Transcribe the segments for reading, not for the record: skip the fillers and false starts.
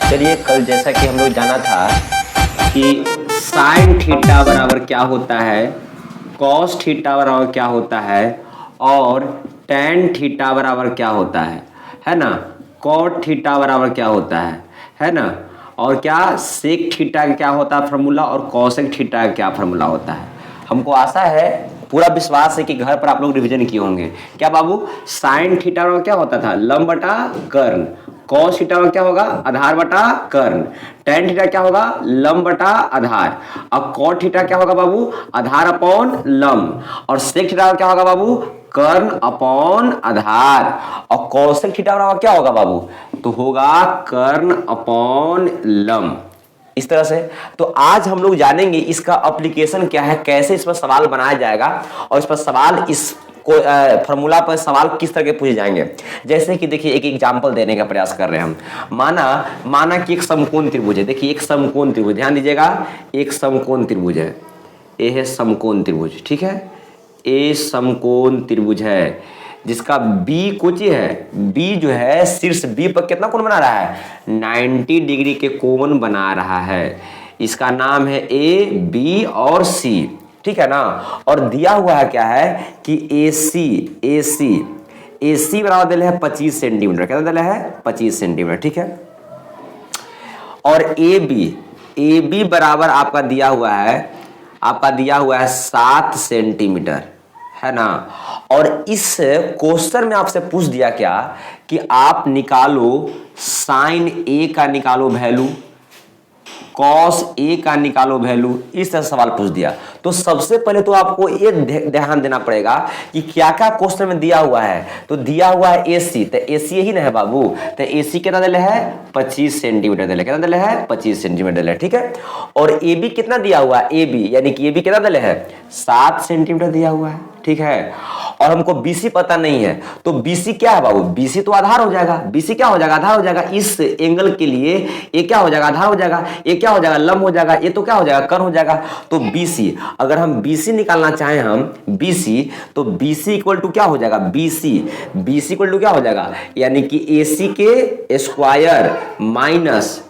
चलिए, कल जैसा कि हम लोग जाना था कि साइन थीटा बराबर क्या होता है, कॉस थीटा बराबर क्या होता है और टेन थीटा बराबर क्या होता है ना। कॉट थीटा बराबर क्या होता है ना। और क्या सेक थीटा का क्या होता है फार्मूला और कॉसेक थीटा का क्या फार्मूला होता है। हमको आशा है, पूरा विश्वास है कि घर पर आप लोग रिवीजन किए होंगे। क्या बाबू, साइन थीटा में क्या होता था, लंब बटा कर्ण। कॉस थीटा में क्या होगा, आधार बटा कर्ण। टेन थीटा क्या होगा, लंब बटा आधार। और कॉट थीटा क्या होगा बाबू, आधार अपॉन लंब। और सेक थीटा क्या होगा बाबू, कर्ण अपॉन आधार। और कॉसेक थीटा बराबर क्या होगा बाबू, तो होगा कर्ण अपॉन लंब। इस तरह से तो आज हम लोग जानेंगे इसका एप्लीकेशन क्या है, कैसे इस पर सवाल बनाया जाएगा और इस पर सवाल इस फॉर्मूला पर सवाल किस तरह के पूछे जाएंगे। जैसे कि देखिए, एक एग्जांपल देने का प्रयास कर रहे हैं हम। माना कि एक समकोण त्रिभुज है। देखिए, एक समकोण त्रिभुज, ध्यान दीजिएगा, एक समकोण त्रिभुज है। ये है समकोण त्रिभुज, ठीक है। ए समकोण त्रिभुज है जिसका बी कुछ है, बी जो है शीर्ष बी पर कितना कोण बना रहा है, 90 डिग्री के कोण बना रहा है। इसका नाम है ए, बी और सी, ठीक है ना। और दिया हुआ है क्या है कि AC बराबर दिया है 25 सेंटीमीटर। क्या दिया है, 25 सेंटीमीटर, ठीक है। और AB बराबर आपका दिया हुआ है 7 सेंटीमीटर, है ना। और इस क्वेश्चन में आपसे पूछ दिया क्या कि आप निकालो साइन ए का निकालो वैल्यू, कॉस ए का निकालो वैल्यू। इस तरह सवाल पूछ दिया तो सबसे पहले तो आपको ये ध्यान देना पड़ेगा कि क्या क्या क्वेश्चन में दिया हुआ है। तो दिया हुआ है AC, तो AC यही ना है बाबू। तो AC कितना दिया है, 25 सेंटीमीटर दिया है। कितना दिया है, 25 सेंटीमीटर दिया है, ठीक है। और AB कितना दिया हुआ है, AB यानी कि AB कितना दिया है, 7 सेंटीमीटर दिया हुआ है, ठीक है। और हमको BC पता नहीं है, तो BC क्या है बाबू, BC तो आधार हो जाएगा। BC क्या हो जाएगा, आधार हो जाएगा। इस एंगल के लिए ये क्या हो जाएगा, आधार हो जाएगा। ये क्या हो जाएगा, लंब हो जाएगा। ये तो क्या हो जाएगा, कर्ण हो जाएगा। तो BC, अगर हम BC निकालना चाहें हम BC, तो BC इक्वल टू क्या हो जाएगा, BC इक्वल टू क्या हो जाएगा, यानी कि AC के स्क्वायर माइनस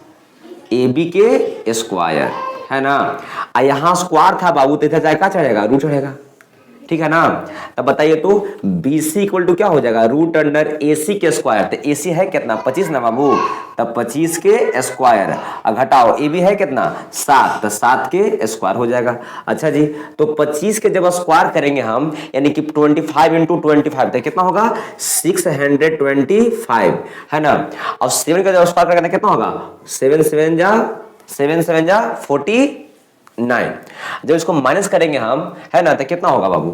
AB के स्क्वायर, है ना। यहाँ स्क्वायर था बाबू, तो इधर क्या चढ़ेगा, रूट चढ़ेगा, ठीक है ना। तब बताइए तो BC इक्वल टू क्या हो जाएगा, रूट अंडर AC के स्क्वायर। तो AC है कितना, 25 ना बाबू, तब 25 के स्क्वायर। अब घटाओ, AB है कितना, 7, तो 7 के स्क्वायर हो जाएगा। अच्छा जी, तो 25 के जब स्क्वायर करेंगे हम, यानी कि 25 इंटू 25, तो कितना होगा, 625, है ना। और 7 का जब स्क्वायर करेंगे कितना होगा, 7 7 जा 49। जब इसको माइनस करेंगे हम, है ना, तो कितना होगा बाबू,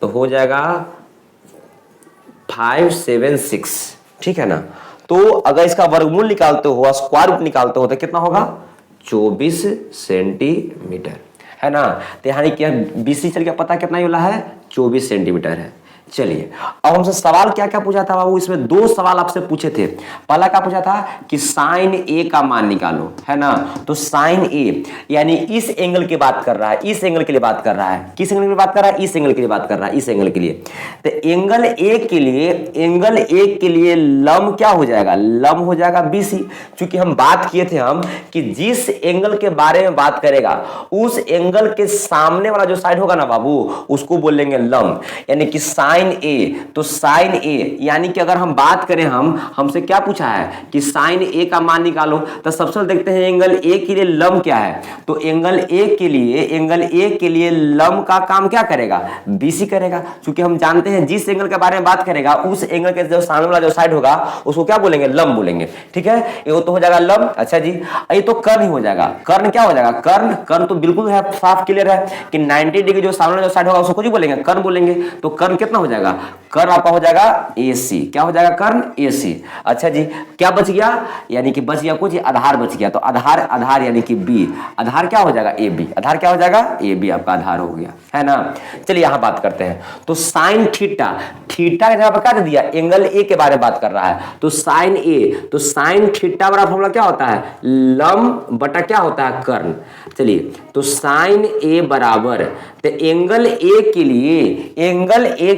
तो हो जाएगा 576, ठीक है ना। तो अगर इसका वर्गमूल निकालते हो, स्क्वायर रूट निकालते हो, तो कितना होगा, 24 सेंटीमीटर, है ना। तो यानी कि BC चल के पता कितना वाला है, 24 सेंटीमीटर है। चलिए, अब हमसे सवाल क्या क्या पूछा था बाबू, इसमें 2 सवाल आपसे पूछे थे। पहला क्या पूछा था कि साइन A का मान निकालो, है ना। तो साइन A यानी इस एंगल की बात कर रहा है, इस एंगल के लिए बात कर रहा है। किस एंगल की बात कर रहा है, इस एंगल के लिए बात कर रहा है, इस एंगल के लिए। तो एंगल A के लिए लंब क्या हो जाएगा, लंब हो जाएगा BC। क्योंकि हम बात किए थे कि जिस एंगल के बारे में बात करेगा, उस एंगल के सामने वाला जो साइड होगा ना बाबू, उसको बोलेंगे लंब। यानी कि साइन A, तो साइन A यानी कि अगर हम बात करें, हमसे क्या पूछा है कि साइन A का मान निकालो, तो सबसे पहले देखते हैं एंगल A के लिए लंब क्या है। तो एंगल A के लिए लंब का काम क्या करेगा, BC करेगा। क्योंकि हम जानते हैं जिस एंगल के बारे में बात करेगा, उस एंगल के जो सामने वाला जो साइड होगा, उसको क्या बोलेंगे, लंब बोलेंगे, ठीक है। ये तो हो जाएगा लंब। अच्छा जी, ये तो कर्ण ही हो जाएगा। कर्ण क्या हो जाएगा, कर्ण तो बिल्कुल है, साफ क्लियर है कि 90 डिग्री जो सामने वाला जो साइड होगा, उसको कुछ बोलेंगे, कर्ण बोलेंगे। तो कर्ण कितना हो जाएगा, कर्ण आपका हो जाएगा AC। क्या हो जाएगा, कर्ण AC। अच्छा जी, क्या बच गया, यानी कि बच गया कुछ, आधार बच गया। तो आधार यानी कि B, आधार क्या हो जाएगा, AB। आधार क्या हो जाएगा, AB आपका आधार हो गया, है ना। चलिए यहां बात करते हैं। तो साइन थीटा की जगह पर क्या दे दिया, एंगल A के बारे में बात कर रहा है। तो साइन A, तो साइन थीटा बराबर फॉर्मूला क्या होता है, लंब बटा क्या होता है, कर्ण। चलिए, तो साइन A बराबर, तो एंगल A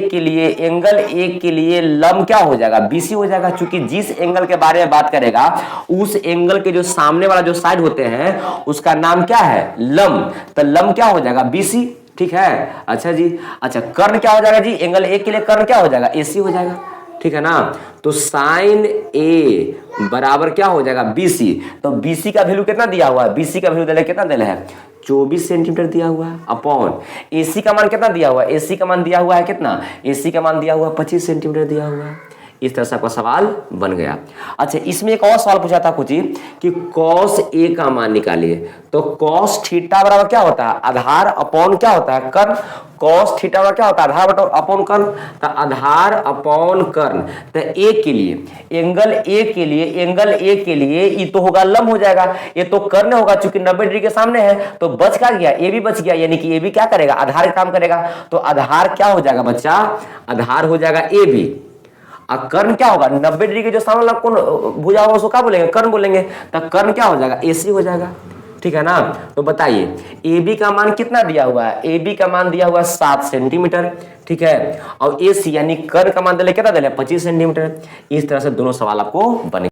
के के लिए लंब क्या हो जाएगा, बीसी हो जाएगा। क्योंकि जिस एंगल के बारे में बात करेगा उस एंगल के जो सामने वाला जो साइड होते हैं उसका नाम क्या है, लंब। तो लंब क्या हो जाएगा, बीसी। ठीक है, अच्छा जी। अच्छा, कर्ण क्या हो जाएगा जी, एंगल ए के लिए कर्ण क्या हो जाएगा, एसी हो जाएगा। ठीक है ना। तो साइन ए बराबर क्या हो जाएगा, बीसी। तो बीसी का वैल्यू कितना दिया हुआ है, बीसी का वैल्यू कितना दिया है, 24 सेंटीमीटर दिया हुआ है। अपॉन एसी का मान कितना दिया हुआ है, एसी का मान दिया हुआ है कितना, एसी का मान दिया हुआ है 25 सेंटीमीटर दिया हुआ है। इस तरह से आपका सवाल बन गया। अच्छा, इसमें एक और सवाल पूछा था कुछ ही कि cos ए का मान निकालिए। तो cos थीटा बराबर क्या होता है, आधार अपॉन क्या होता है, कर्ण। cos थीटा बराबर क्या होता है, आधार अपॉन कर्ण। तो आधार अपॉन कर्ण। तो ए के लिए एंगल ए के लिए ये तो होगा लंब हो जाएगा, ये तो कर्ण होगा। चूंकि 90 डिग्री के सामने है तो बच क्या गया, ए भी बच गया। यानी कि ए भी क्या करेगा, आधार का काम करेगा। तो आधार क्या हो जाएगा बच्चा, आधार हो जाएगा ए बी। और कर्ण क्या होगा, 90 डिग्री के जो सामने वाला कौन भुजा होगा उसको क्या बोलेंगे, कर्ण बोलेंगे। तो कर्ण क्या हो जाएगा, एसी हो जाएगा। ठीक है ना। तो बताइए ए बी का मान कितना दिया हुआ है, ए बी का मान दिया हुआ है 7 सेंटीमीटर। ठीक है, और ए सी यानी कर्ण का मान दिले कितना दिले, 25 सेंटीमीटर। इस तरह से दोनों सवाल आपको बने।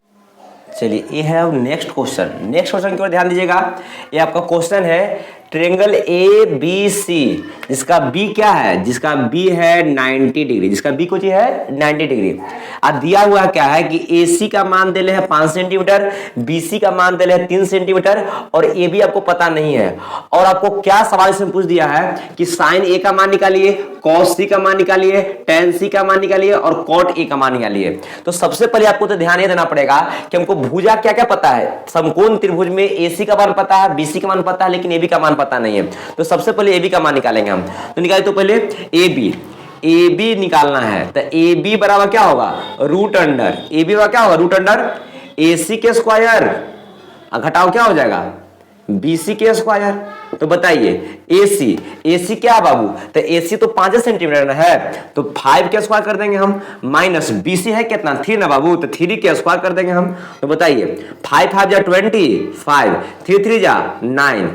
चलिए, ये है अब नेक्स्ट क्वेश्चन। नेक्स्ट क्वेश्चन की ओर ध्यान दीजिएगा। ये आपका क्वेश्चन है ट्रायंगल ए बी सी, जिसका बी क्या है, जिसका बी है 90 डिग्री, जिसका बी कुछ है 90 डिग्री। अब दिया हुआ क्या है कि ए सी का मान दे है 5 सेंटीमीटर, बी सी का मान दे है 3 सेंटीमीटर, और ए बी आपको पता नहीं है। और आपको क्या सवाल इसमें पूछ दिया है कि साइन ए का मान निकालिए, कॉस सी का मान निकालिए, टेन सी का मान निकालिए और कॉट ए का मान निकालिए। तो सबसे पहले आपको तो ध्यान ये देना पड़ेगा कि हमको भुजा क्या क्या पता है। समकोण त्रिभुज में ए सी का मान पता है, बी सी का मान पता है, लेकिन ए बी का मान पता नहीं है। तो सबसे पहले ए बी का मान निकालेंगे हम। तो निकाले तो पहले ए बी निकालना है। तो ए बी बराबर क्या होगा, रूट अंडर, ए बी बराबर क्या होगा, रूट अंडर ए सी के स्क्वायर, घटाओ क्या हो जाएगा, बीसी के स्क्वायर। तो बताइए एसी क्या बाबू, तो एसी तो 5 सेंटीमीटर है, तो 5 के स्क्वायर कर देंगे हम, माइनस बीसी है कितना 3 ना बाबू, तो 3 के स्क्वायर कर देंगे हम। तो बताइए 5 5 जा 25, 3 3 जा 9,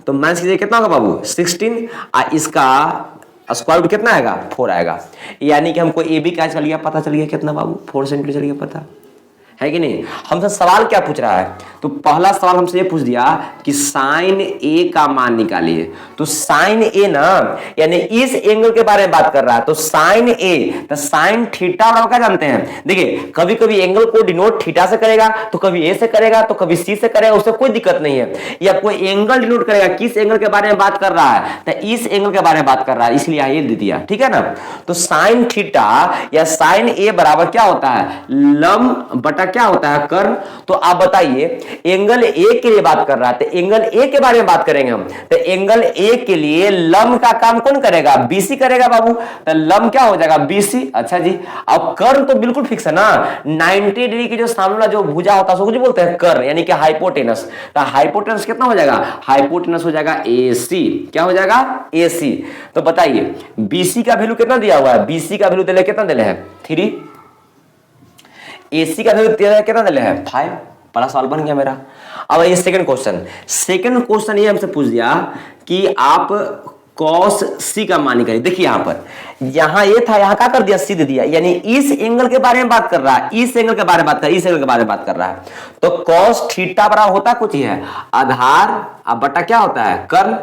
तो माइनस कीजिए कितना होगा बाबू 16, इसका स्क्वायर रूट कितना आएगा 4 आएगा। यानी कि हमको ए बी का चल गया पता, चल गया कितना बाबू 4 सेंटीमीटर चल गया पता है कि नहीं। हमसे सवाल क्या पूछ रहा है, तो पहला सवाल हमसे ये पूछ दिया कि साइन ए का मान निकालिए। तो साइन ए ना यानी इस एंगल के बारे में बात कर रहा है। तो साइन ए, तो साइन थीटा और क्या जानते हैं, देखिए कभी कभी एंगल को डिनोट थीटा से करेगा, तो कभी ए से करेगा, तो कभी सी से करेगा, उससे कोई दिक्कत नहीं है। ये आपको एंगल डिनोट करेगा किस एंगल के बारे में बात कर रहा है, तो इस एंगल के बारे में बात कर रहा है, इसलिए ये दे दिया। ठीक है ना। तो साइन थीटा या साइन ए बराबर क्या होता है, लंब बटा क्या होता है, कर्ण। तो आप बताइए एंगल ए के लिए बात कर रहा है, तो एंगल ए के बारे में बात करेंगे हम। तो एंगल ए के लिए लंब का काम कौन करेगा, बीसी करेगा बाबू। तो लंब क्या हो जाएगा बीसी। अच्छा जी, अब कर्ण तो बिल्कुल फिक्स है ना, 90 डिग्री की जो सामने वाला जो भुजा होता है उसको कुछ बोलते हैं कर्ण, यानी कि हाइपोटेनस। तो हाइपोटेनस कितना हो जाएगा, हाइपोटेनस हो जाएगा एसी। क्या हो जाएगा, एसी। तो बताइए बीसी का वैल्यू कितना दिया हुआ है, बीसी का वैल्यू दिले कितना दिले है 3, एसी का वैल्यू कितना दिले है 5। पहला सवाल बन गया मेरा। अब ये सेकंड क्वेश्चन ये हमसे पूछ दिया कि आप cos सी का मान निकालिए। देखिए यहां पर, यहां ये था, यहां क्या कर दिया, सी दे दिया, यानी इस एंगल के बारे में बात कर रहा है, इस एंगल के बारे में बात कर रहा है। तो cos थीटा बराबर होता कुछ ही है, आधार अब बटा क्या होता है, कर्ण।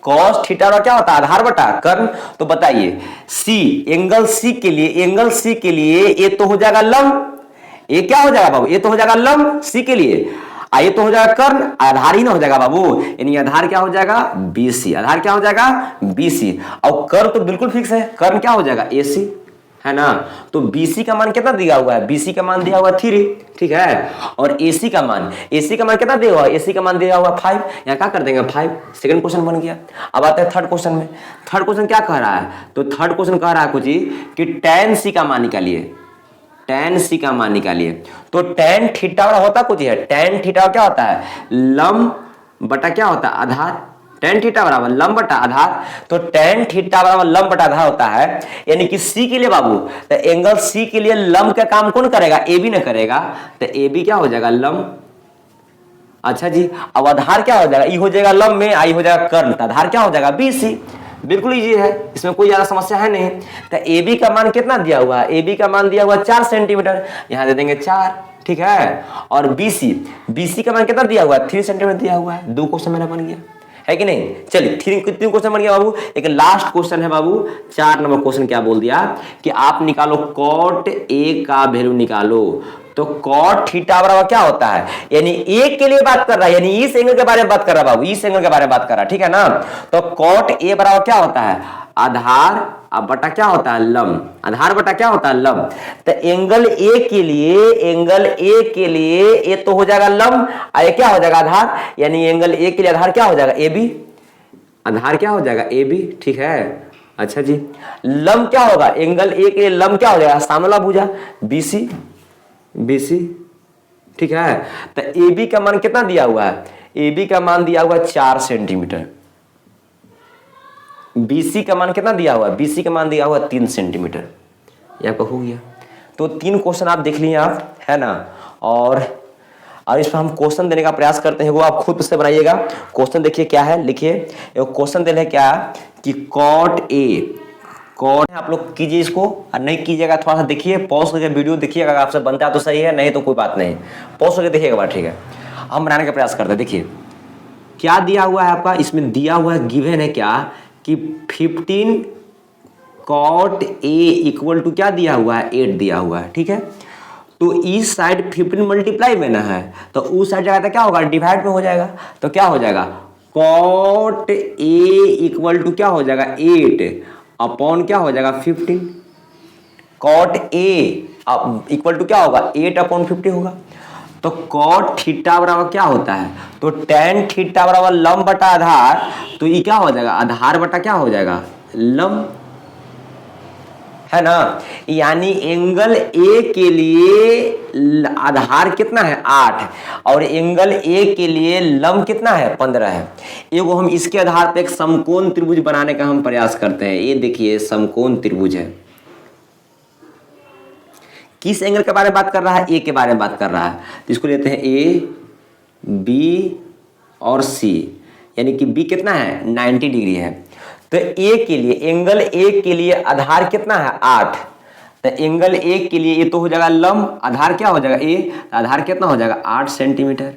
cos थीटा क्या होता है, आधार बटा कर्ण। तो बताइए सी, एंगल सी के लिए ये तो हो जाएगा लंब, ये क्या हो जाएगा बाबू, ये तो हो जाएगा लंब सी के लिए, ये तो हो जाएगा कर्ण, आधार ही ना हो जाएगा बाबू, यानी आधार क्या हो जाएगा बीसी, आधार क्या हो जाएगा बीसी। और कर्ण तो बिल्कुल फिक्स है, कर्ण क्या हो जाएगा एसी, है ना। तो बीसी का मान कितना दिया हुआ है, बीसी का मान दिया हुआ 3, ठीक है। और एसी का मान कितना दिया हुआ है, एसी का मान दिया हुआ 5, यहाँ क्या कर देंगे 5। सेकंड क्वेश्चन बन गया। अब आते हैं थर्ड क्वेश्चन में। थर्ड क्वेश्चन क्या कह रहा है, तो थर्ड क्वेश्चन कह रहा है कुछ ही कि tan सी का मान निकालिए, tan सी का मान निकालिए। तो tan थीटा वाला होता कुछ है, tan थीटा क्या होता है, लंब बटा क्या होता है, आधार। tan थीटा बराबर लंब बटा आधार। तो tan थीटा बराबर लंब बटा आधार होता है, यानी कि सी के लिए बाबू, तो एंगल सी के लिए लंब का काम कौन करेगा, ए बी ने करेगा। तो ए बी क्या हो जाएगा लंब। अच्छा जी, अब आधार क्या हो जाएगा, ई हो जाएगा लंब में, आई हो जाएगा कर्ण, तो आधार क्या हो जाएगा बीसी। बिल्कुल इजी है, इसमें कोई ज्यादा समस्या है नहीं। तो ए बी का मान कितना दिया हुआ है, ए बी का मान दिया हुआ 4 सेंटीमीटर, यहां दे देंगे 4, ठीक है। और बीसी, बीसी का मान कितना दिया हुआ है, 3 सेंटीमीटर दिया हुआ है। 2 क्वेश्चन मेरा बन गया, है कि नहीं। चलिए 3 क्वेश्चन बन गया बाबू। एक लास्ट क्वेश्चन है बाबू, 4 नंबर क्वेश्चन क्या बोल दिया कि आप निकालो कॉट ए का वैल्यू निकालो। तो कॉट थीटा बराबर क्या होता है, यानी ए के लिए बात कर रहा है, यानी इस एंगल के बारे में बात कर रहा है बाबू, इस एंगल के बारे में बात कर रहा है, ठीक है ना। तो कॉट ए बराबर क्या होता है, आधार अब बटा क्या होता है, लंब। आधार बटा क्या होता है, लंब। तो एंगल ए के लिए, एंगल ए के लिए ए तो हो जाएगा लंब, और ये क्या हो जाएगा, आधार। यानी एंगल ए के लिए आधार क्या हो जाएगा, ए बी। आधार क्या हो जाएगा, ए बी, ठीक है। अच्छा जी, लंब क्या होगा, एंगल ए के लिए लंब क्या हो जाएगा, सामने वाला भुजा बीसी, बीसी, ठीक है। तो ए बी का मान कितना दिया हुआ है, ए बी का मान दिया हुआ है 4 सेंटीमीटर। बीसी का मान कितना दिया हुआ है, बीसी का मान दिया हुआ 3 सेंटीमीटर। ये आपका हो गया। तो 3 क्वेश्चन आप देख लिए आप, है ना। और इस पर हम क्वेश्चन देने का प्रयास करते हैं, वो आप खुद से बनाइएगा। क्वेश्चन देखिए क्या है, लिखिए। क्वेश्चन दे रहे क्या कि कॉट ए, कॉट आप लोग कीजिए इसको, और नहीं कीजिएगा थोड़ा सा देखिए, पॉज करके वीडियो देखिएगा, अगर आपसे बनता है तो सही है, नहीं तो कोई बात नहीं, पॉज करके देखिएगा बात, ठीक है। हम बनाने का प्रयास करते हैं। देखिए क्या दिया हुआ है आपका, इसमें दिया हुआ है, गिवन है क्या कि 15 कॉट ए इक्वल टू क्या दिया हुआ है, 8 दिया हुआ है, ठीक है। तो इस साइड 15 मल्टीप्लाई में ना है, तो उस साइड जाएगा तो क्या होगा, डिवाइड में हो जाएगा। तो क्या हो जाएगा, कॉट ए इक्वल टू क्या हो जाएगा, 8 अपॉन क्या हो जाएगा, 15। कॉट ए इक्वल टू क्या होगा, 8 अपॉन 50 होगा। तो कॉट थीटा बराबर क्या होता है, तो टेन थीटा बराबर लंब बटा आधार। तो ये क्या हो जाएगा, आधार बटा क्या हो जाएगा, लंब, है ना। यानी एंगल ए के लिए आधार कितना है, 8, और एंगल ए के लिए लंब कितना है, 15 है। एगो हम इसके आधार पे एक समकोण त्रिभुज बनाने का हम प्रयास करते हैं। ये देखिए समकोण त्रिभुज है, किस एंगल के बारे में बात कर रहा है, ए के बारे में बात कर रहा है। इसको लेते हैं ए, बी और सी, यानी कि बी कितना है, 90 डिग्री है। तो ए के लिए, एंगल ए के लिए आधार कितना है, 8। तो एंगल ए के लिए ये तो हो जाएगा लंब, आधार क्या हो जाएगा, ए, आधार कितना हो जाएगा, 8 सेंटीमीटर।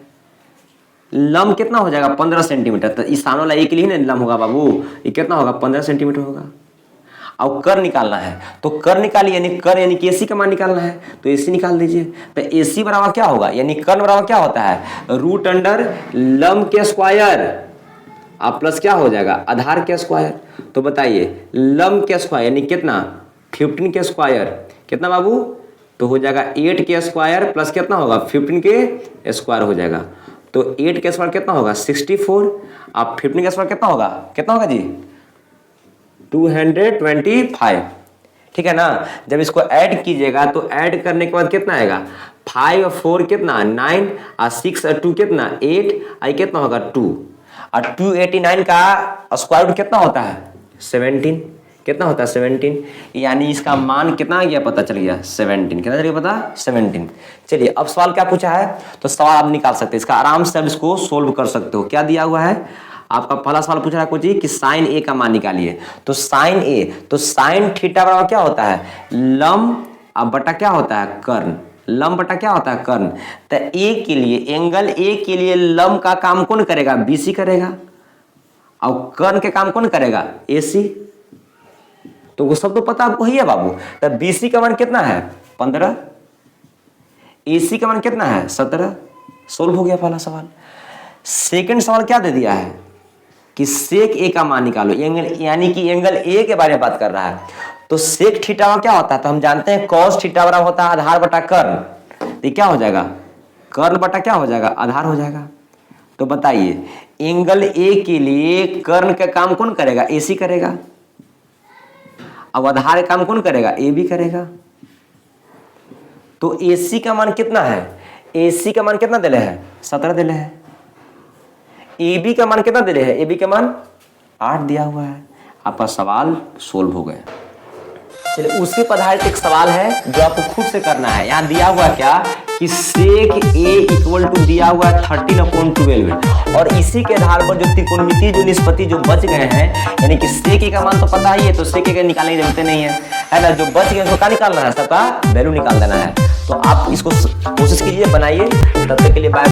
लंब कितना हो जाएगा, 15 सेंटीमीटर। तो इस सामने वाला ए के लिए ना लंब होगा बाबू, ये कितना होगा, 15 सेंटीमीटर होगा। और कर निकालना है, तो कर निकालिए, यानी कर यानी कि एसी का मान निकालना है, तो एसी निकाल दीजिए। तो एसी बराबर क्या होगा, यानी कर्ण बराबर क्या होता है, रूट अंडर लंब के स्क्वायर आप प्लस क्या हो जाएगा, आधार के स्क्वायर। तो बताइए लंब के स्क्वायर यानी कितना, 15 के स्क्वायर, कितना बाबू, तो हो जाएगा 8 के स्क्वायर प्लस कितना होगा, 15 के स्क्वायर हो जाएगा। तो 8 के स्क्वायर कितना होगा, 64, अब 15 के स्क्वायर कितना होगा जी, 225, ठीक है ना। जब इसको ऐड कीजिएगा तो ऐड करने के बाद कितना आएगा, 5 और 4 कितना 9, और 6 और 2 कितना 8, आई कितना होगा 2, और 289 का स्क्वायर रूट कितना होता है, 17, कितना होता है 17। यानी इसका मान कितना आ गया, पता चल गया 17, कितना चल गया पता, 17। चलिए अब सवाल क्या पूछा है, तो सवाल आप निकाल सकते हैं, इसका आराम से आप इसको सोल्व कर सकते हो। क्या दिया हुआ है आपका, पहला सवाल पूछ रहा है कुछ कि साइन ए का मान निकालिए। तो साइन ए, तो साइन थीटा बराबर क्या होता है, लंब अब बटा क्या होता है, कर्ण, लंब बटा क्या होता है, कर्ण। तो ए के लिए, एंगल ए के लिए लंब का काम कौन करेगा, बीसी करेगा, और कर्ण के काम कौन करेगा, एसी। तो वो सब तो पता आपको ही है बाबू। तो बीसी का मान कितना है, 15, एसी का मान कितना है, 17। सोल्व हो गया पहला सवाल। सेकंड सवाल क्या दे दिया है कि सेक ए का मान निकालो, यानी कि एंगल ए के बारे में बात कर रहा है। तो सेक थीटा क्या होता है, तो हम जानते हैं कॉस थीटा बराबर होता है आधार बटा कर्ण। तो क्या हो जाएगा, कर्ण बटा क्या हो जाएगा, आधार हो जाएगा। तो बताइए एंगल ए के लिए कर्ण का काम कौन करेगा, एसी करेगा, अब आधार का काम कौन करेगा, ए बी करेगा। तो एसी का मान कितना है, एसी का मान कितना दिले है, 17 दिले है। ए बी का मान कितना दिले है, ए बी का मान 8 दिया हुआ है। आपका सवाल सोल्व हो गया। चलिए उसके पर आधारित एक सवाल है जो आपको खुद से करना है। यहाँ दिया हुआ क्या कि सेक ए इक्वल टू दिया हुआ है 13/12 और इसी के आधार पर जो त्रिकोणमितीय जो निष्पत्ति जो बच गए हैं, यानी कि सेक ए का मान तो पता ही है, तो सेक ए का निकालने की जरूरत नहीं है ना। जो बच गए उसको क्या निकालना है, सबका वैल्यू निकाल देना है। तो आप इसको कोशिश कीजिए, बनाइए। तब तक के लिए बाय।